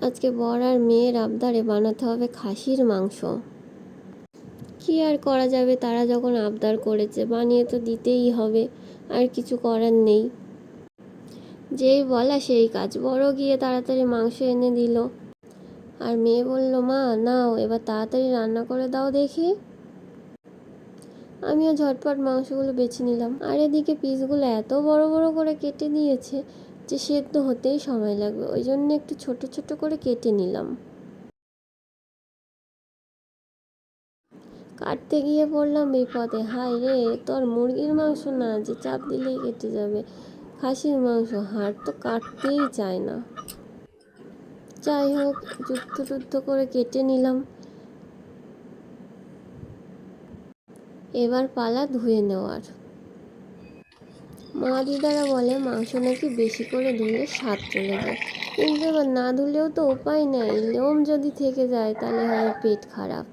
আজকে বর আর মেয়ের আবদারে বানাতে হবে খাসির মাংস। কি আর করা যাবে, তারা যখন আবদার করেছে বানিয়ে তো দিতেই হবে, আর কিছু করার নেই। যেই বলা সেই কাজ, বড় গিয়ে তাড়াতাড়ি মাংস এনে দিল। আর মেয়ে বলল, মা নাও এবার তাড়াতাড়ি রান্না করে দাও দেখি। আমিও ঝটপট মাংসগুলো বেছে নিলাম। আর এদিকে পিসগুলো এত বড় বড় করে কেটে দিয়েছে যে সেদ্ধ হতেই সময় লাগবে, ওই জন্য একটু ছোট ছোট করে কেটে নিলাম। কাটতে গিয়ে পড়লাম বিপদে। হায় রে, তোর মুরগির মাংস না যে চাপ দিলেই কেটে যাবে, খাসির মাংস, হাড় তো কাটতেই চায় না। যাই হোক, যুদ্ধ করে কেটে নিলাম। এবার পালা ধুয়ে নেওয়ার। মা দিদারা বলে মাংস নাকি বেশি করে ধুলে স্বাদ চলে যায়, কিন্তু এবার না ধুলেও তো উপায় নেই, লোম যদি থেকে যায় তাহলে হয় পেট খারাপ।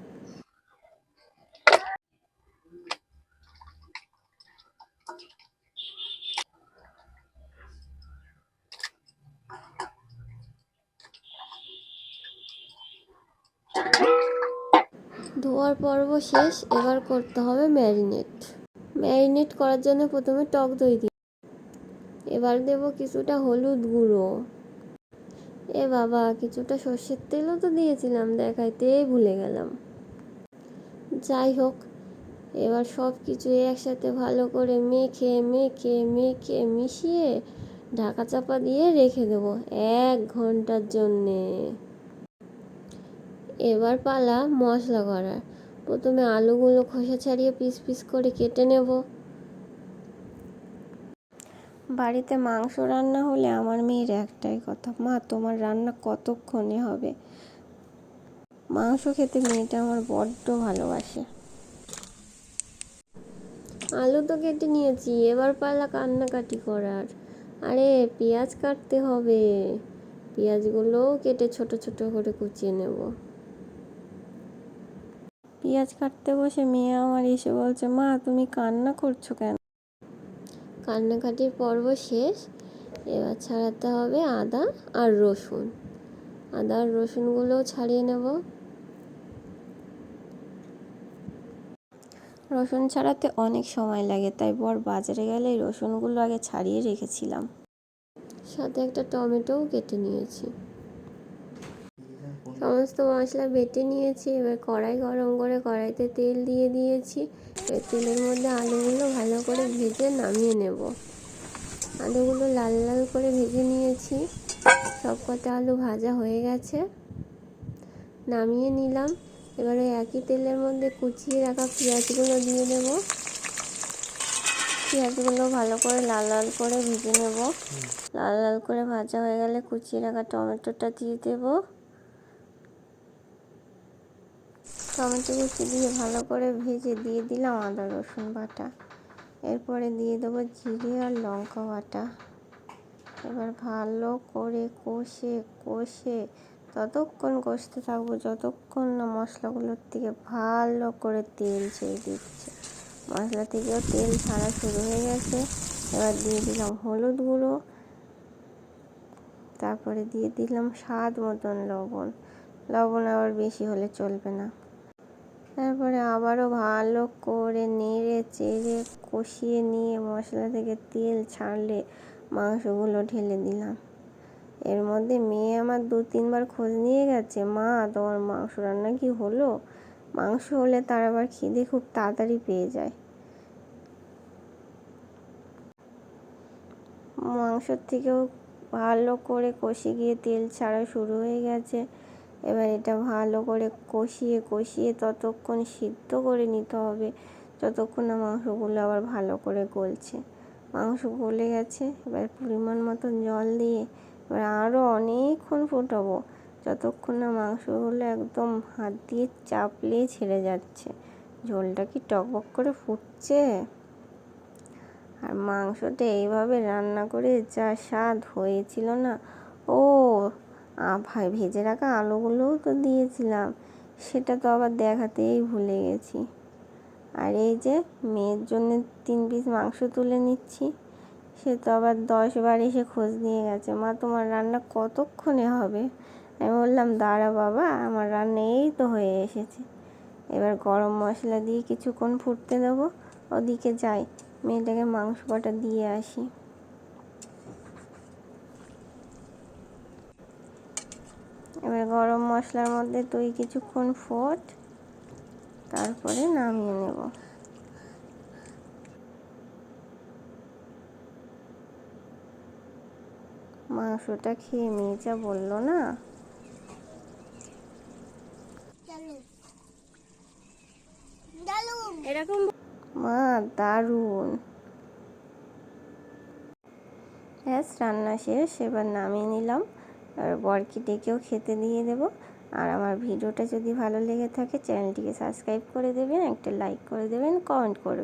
ধোয়ার পর্ব শেষ, এবার করতে হবে ম্যারিনেট করার জন্য প্রথমে টক দই দিই। এবার দেব কিছুটা হলুদ গুঁড়ো। এ বাবা, কিছুটা সর্ষের তেলও তো দিয়েছিলাম, দেখাইতেই ভুলে গেলাম। যাই হোক, এবার সব কিছু একসাথে ভালো করে মেখে মেখে মেখে মিশিয়ে ঢাকা চাপা দিয়ে রেখে দেবো 1 ঘন্টার জন্যে। এবার পালা মশলা করার। প্রথমে আলুগুলো খোসা ছাড়িয়ে পিস পিস করে কেটে নেব। বাড়িতে মাংস রান্না হলে আমার মেয়ের একটাই কথা, মা তোমার রান্না কতক্ষণে হবে। মাংস খেতে মেয়েটা আমার বড্ড ভালোবাসে। আলু তো কেটে নিয়েছি, এবার পালা কান্নাকাটি করার। আরে পেঁয়াজ কাটতে হবে, পেঁয়াজগুলোও কেটে ছোট ছোট করে কুচিয়ে নেব। পেঁয়াজ কাটতে বসে মেয়ে আমার এসে বলছে, মা তুমি কান্না করছো কেন? কান্নাকাটির পর্ব শেষ, এবার ছাড়াতে হবে আদা আর রসুন। আদা আর রসুনগুলোও ছাড়িয়ে নেব। রসুন ছাড়াতে অনেক সময় লাগে, তাই বর বাজারে গেলে রসুনগুলো আগে ছাড়িয়ে রেখেছিলাম। সাথে একটা টমেটোও কেটে নিয়েছি। সমস্ত মশলা বেটে নিয়েছি। এবার কড়াই গরম করে কড়াইতে তেল দিয়ে দিয়েছি। এবার তেলের মধ্যে আলুগুলো ভালো করে ভেজে নামিয়ে নেব। আলুগুলো লাল লাল করে ভেজে নিয়েছি। সব কটা আলু ভাজা হয়ে গেছে, নামিয়ে নিলাম। এবার ওই একই তেলের মধ্যে কুচিয়ে রাখা পেঁয়াজগুলো দিয়ে দেব। পেঁয়াজগুলো ভালো করে লাল লাল করে ভেজে নেব। লাল লাল করে ভাজা হয়ে গেলে কুচিয়ে রাখা টমেটোটা দিয়ে দেব। টমেটো কুচি দিয়ে ভালো করে ভেজে দিয়ে দিলাম আদা রসুন বাটা। এরপরে দিয়ে দেবো জিরে আর লঙ্কা বাটা। এবার ভালো করে কষে ততক্ষণ কষতে থাকবো যতক্ষণ না মশলাগুলোর থেকে ভালো করে তেল ছেড়ে দিচ্ছে। মশলা থেকেও তেল ছাড়া শুরু হয়ে গেছে। এবার দিয়ে দিলাম হলুদ গুঁড়ো, তারপরে দিয়ে দিলাম স্বাদ মতন লবণ। লবণ আবার বেশি হলে চলবে না। তারপরে আবারও ভালো করে নেড়ে চেড়ে কষিয়ে নিয়ে মশলা থেকে তেল ছাড়লে মাংসগুলো ঢেলে দিলাম। এর মধ্যে মেয়ে আমার 2-3 বার খোঁজ নিয়ে গেছে, মা তোমার মাংস রান্না কি হলো। মাংস হলে তার আবার খিদে খুব তাড়াতাড়ি পেয়ে যায়। মাংসর থেকেও ভালো করে কষে গিয়ে তেল ছাড়া শুরু হয়ে গেছে। এবার এটা ভালো করে কষিয়ে ততক্ষণ সিদ্ধ করে নিতে হবে যতক্ষণ না মাংসগুলো আবার ভালো করে গলছে। মাংস গলে গেছে, এবার পরিমাণ মতন জল দিয়ে এবার আরও অনেকক্ষণ ফোটাবো যতক্ষণ না মাংসগুলো একদম হাত দিয়ে চাপলে ছেড়ে যাচ্ছে। ঝোলটা কি টকবক করে ফুটছে। আর মাংসটা এইভাবে রান্না করে যা স্বাদ হয়েছিল না। ও ভাই, ভেজে রাখা আলুগুলোও তো দিয়েছিলাম, সেটা তো আবার দেখাতেই ভুলে গেছি। আর এই যে মেয়ের জন্য 3 পিস মাংস তুলে নিচ্ছি, সে তো আবার 10 বার এসে খোঁজ নিয়ে গেছে, মা তোমার রান্না কতক্ষণে হবে। আমি বললাম দাঁড়া বাবা, আমার রান্না এই তো হয়ে এসেছে। এবার গরম মশলা দিয়ে কিছুক্ষণ ফুটতে দেবো। ওদিকে যাই, মেয়েটাকে মাংস কটা দিয়ে আসি। এবার গরম মশলার মধ্যে তুই কিছুক্ষণ ফোট, তারপরে নামিয়ে নেব। মাংসটা খেয়ে মেয়ে যা বললো না, এরকম মা দারুণ। ব্যাস রান্না শেষ, এবার নামিয়ে নিলাম। আর বরকে ডেকেও খেতে দিয়ে দেব। আর আমার ভিডিওটা যদি ভালো লেগে থাকে চ্যানেলটিকে সাবস্ক্রাইব করে দেবেন, একটা লাইক করে দেবেন, কমেন্ট করবেন।